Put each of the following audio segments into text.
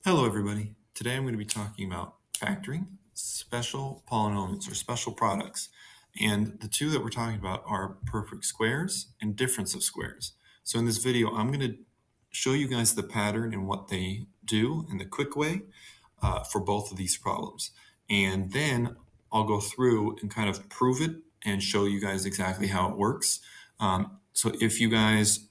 Hello, everybody. Today I'm going to be talking about factoring, special polynomials, or special products. And the two that we're talking about are perfect squares and difference of squares. So in this video, I'm going to show you guys the pattern and what they do in the quick way for both of these problems. And then I'll go through and kind of prove it and show you guys exactly how it works. So if you guys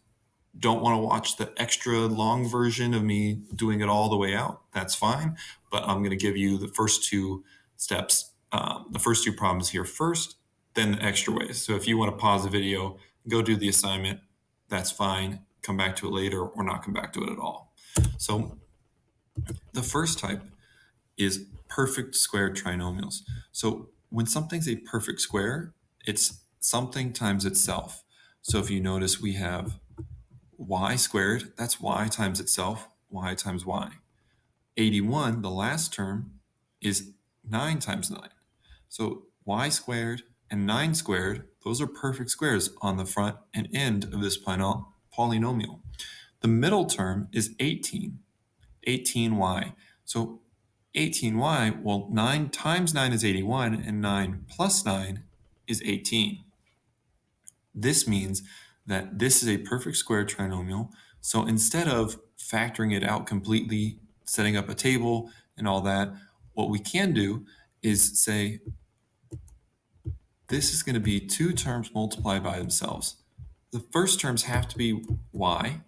don't want to watch the extra long version of me doing it all the way out, that's fine. But I'm going to give you the first two steps, the first two problems here first, then the extra ways. So if you want to pause the video, go do the assignment, that's fine. Come back to it later or not come back to it at all. So the first type is perfect square trinomials. So when something's a perfect square, it's something times itself. So if you notice, we have y squared, that's y times itself, y times y. 81, the last term, is 9 times 9. So y squared and 9 squared, those are perfect squares on the front and end of this polynomial. The middle term is 18, 18y. So 18y, well, 9 times 9 is 81, and 9 plus 9 is 18. This means that this is a perfect square trinomial. So instead of factoring it out completely, setting up a table and all that, what we can do is say this is going to be two terms multiplied by themselves. The first terms have to be y,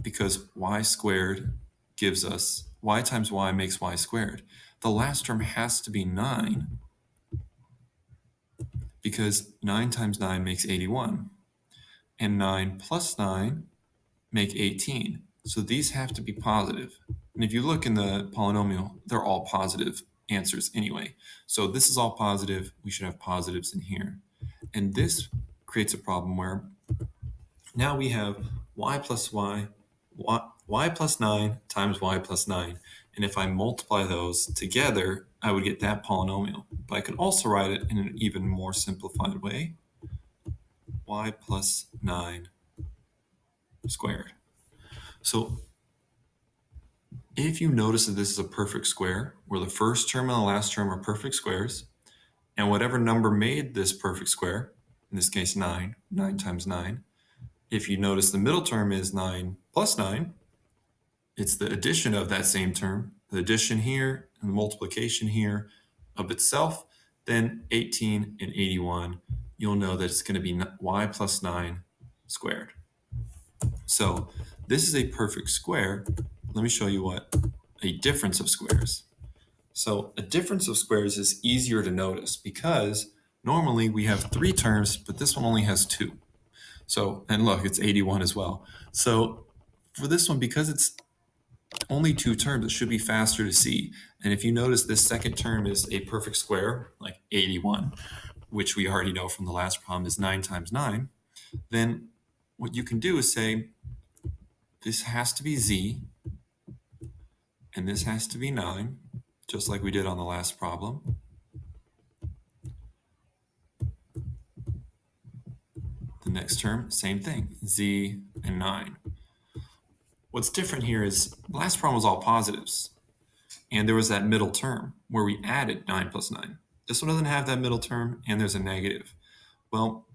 because y squared gives us y times y makes y squared. The last term has to be 9, because 9 times 9 makes 81. And 9 plus 9 make 18. So these have to be positive. And if you look in the polynomial, they're all positive answers anyway. So this is all positive. We should have positives in here. And this creates a problem where now we have y plus y plus 9 times y plus 9. And if I multiply those together, I would get that polynomial. But I could also write it in an even more simplified way. Y plus 9 squared. So if you notice that this is a perfect square, where the first term and the last term are perfect squares, and whatever number made this perfect square, in this case 9, 9 times 9, if you notice the middle term is 9 plus 9, it's the addition of that same term, the addition here and the multiplication here of itself, then 18 and 81, you'll know that it's going to be y plus 9 squared. So this is a perfect square. Let me show you what a difference of squares. So a difference of squares is easier to notice because normally we have 3 terms, but this one only has 2. So, and look, it's 81 as well. So for this one, because it's only 2 terms, it should be faster to see. And if you notice, this second term is a perfect square, like 81, which we already know from the last problem is 9 times 9, then what you can do is say, this has to be z, and this has to be 9, just like we did on the last problem. The next term, same thing, z and 9. What's different here is the last problem was all positives, and there was that middle term where we added 9 plus 9. This one doesn't have that middle term, and there's a negative. Well,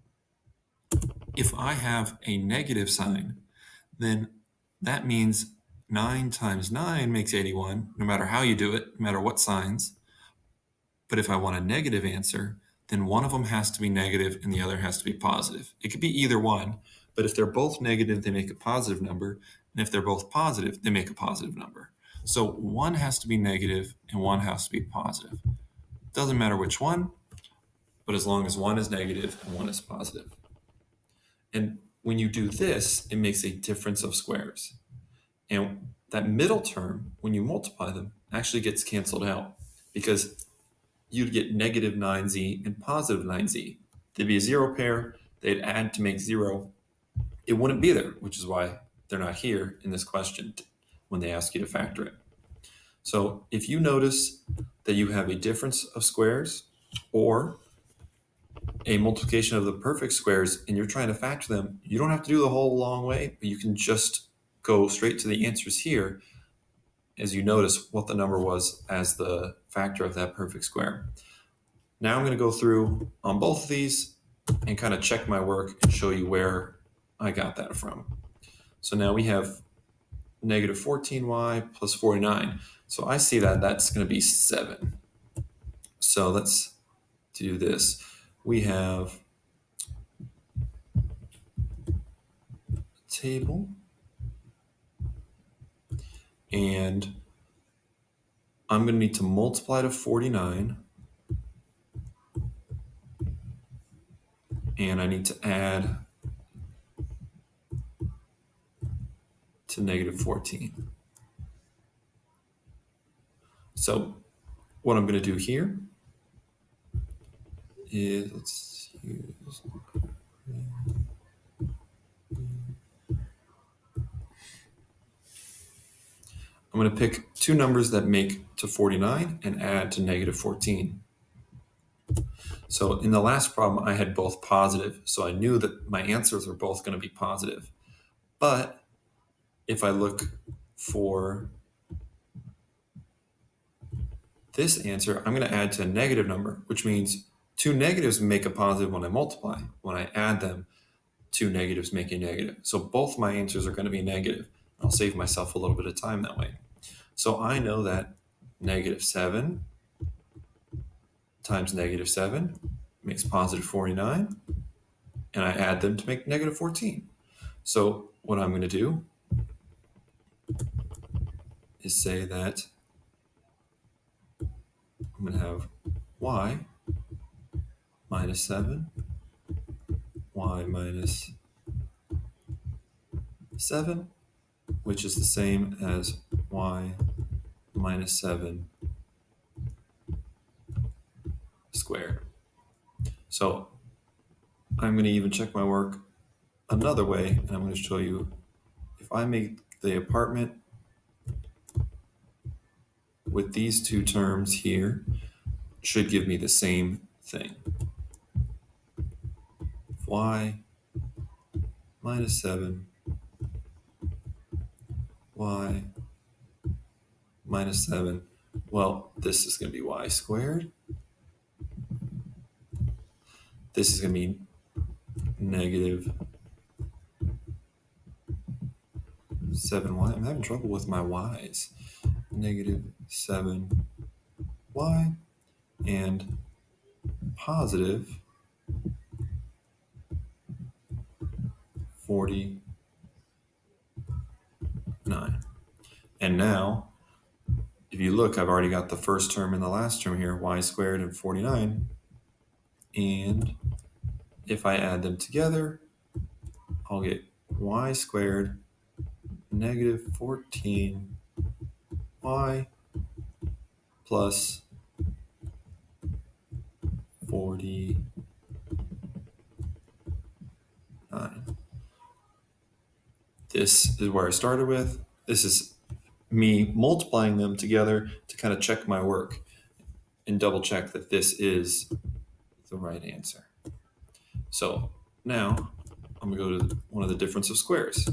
if I have a negative sign, then that means 9 times 9 makes 81, no matter how you do it, no matter what signs. But if I want a negative answer, then one of them has to be negative and the other has to be positive. It could be either one, but if they're both negative, they make a positive number. And if they're both positive, they make a positive number. So one has to be negative and one has to be positive. Doesn't matter which one, but as long as one is negative and one is positive. And when you do this, it makes a difference of squares. And that middle term, when you multiply them, actually gets canceled out because you'd get negative 9z and positive 9z. There'd be a zero pair, they'd add to make 0. It wouldn't be there, which is why they're not here in this question when they ask you to factor it. So if you notice that you have a difference of squares or a multiplication of the perfect squares and you're trying to factor them, you don't have to do the whole long way, but you can just go straight to the answers here. as you notice what the number was as the factor of that perfect square. Now I'm going to go through on both of these and kind of check my work and show you where I got that from. So now we have negative 14y plus 49. So I see that that's going to be 7. So let's do this. We have a table, and I'm going to need to multiply to 49, and I need to add to negative 14. So what I'm going to do here is, let's use, I'm going to pick two numbers that make to 49 and add to negative 14. So in the last problem, I had both positive, so I knew that my answers were both going to be positive. But if I look for this answer, I'm going to add to a negative number, which means two negatives make a positive when I multiply. When I add them, two negatives make a negative. So both my answers are going to be negative. I'll save myself a little bit of time that way. So I know that negative 7 times negative 7 makes positive 49, and I add them to make negative 14. So what I'm going to do is say that I'm going to have y minus 7, y minus 7, which is the same as y minus 7 squared. So I'm going to even check my work another way, and I'm going to show you if I make the apartment with these two terms here, should give me the same thing. Y minus 7, y minus 7. Well, this is going to be y squared. This is going to be negative 7y. I'm having trouble with my y's. Negative 7y and positive 49. And now, if you look, I've already got the first term and the last term here, y squared and 49. And if I add them together, I'll get y squared negative 14y plus 49. This is where I started with. This is me multiplying them together to kind of check my work and double check that this is the right answer. So now I'm going to go to one of the difference of squares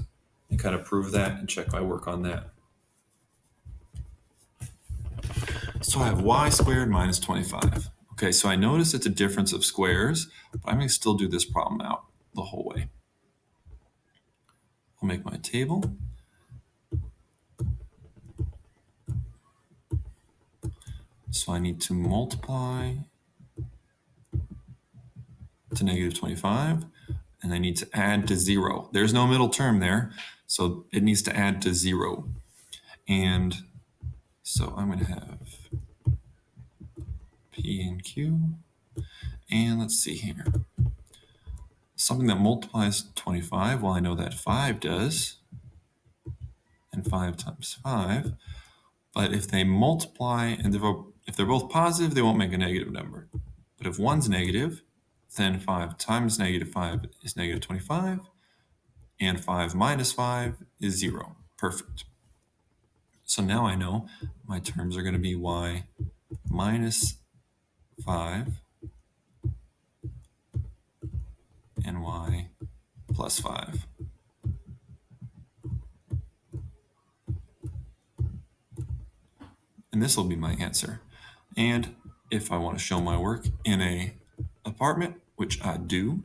and kind of prove that and check my work on that. So I have y squared minus 25. Okay, so I notice it's a difference of squares, but I'm going to still do this problem out the whole way. I'll make my table. So I need to multiply to negative 25, and I need to add to 0. There's no middle term there, so it needs to add to 0. And so I'm going to have P and Q. And let's see here. Something that multiplies 25, well, I know that 5 does. And 5 times 5. But if they multiply, and if they're both positive, they won't make a negative number. But if one's negative, then 5 times negative 5 is negative 25. And 5 minus 5 is 0. Perfect. So now I know my terms are going to be y minus 5 and y plus 5. and this will be my answer. And if I want to show my work in a apartment, which I do,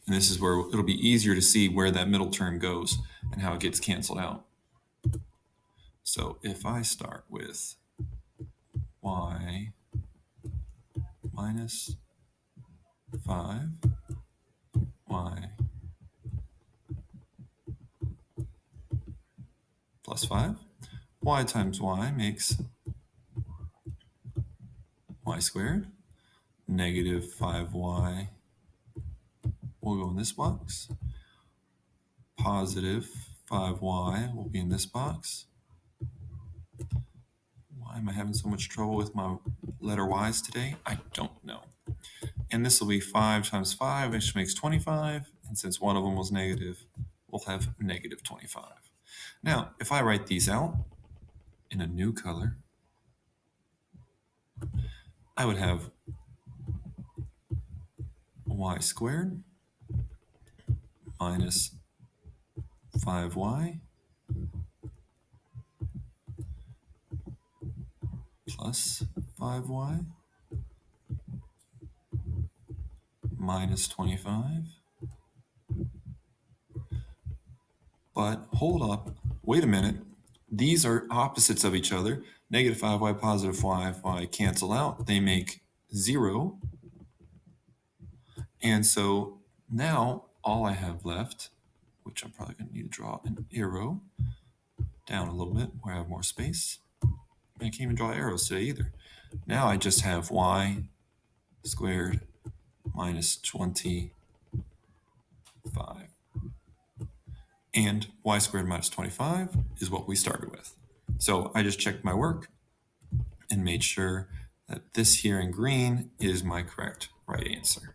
and this is where it'll be easier to see where that middle term goes and how it gets canceled out. So if I start with y minus 5, y plus 5, y times y makes y squared, negative 5y will go in this box, positive 5y will be in this box. Why am I having so much trouble with my letter y's today? I don't know. And this will be 5 times 5, which makes 25. And since one of them was negative, we'll have negative 25. Now, if I write these out in a new color, I would have y squared minus 5y plus 5y minus 25. But hold up, wait a minute. These are opposites of each other. Negative 5y, positive 5y cancel out. They make 0. And so now all I have left, which I'm probably going to need to draw an arrow down a little bit where I have more space. I can't even draw arrows today either. Now I just have y squared minus 25. And y squared minus 25 is what we started with. So I just checked my work and made sure that this here in green is my correct right answer.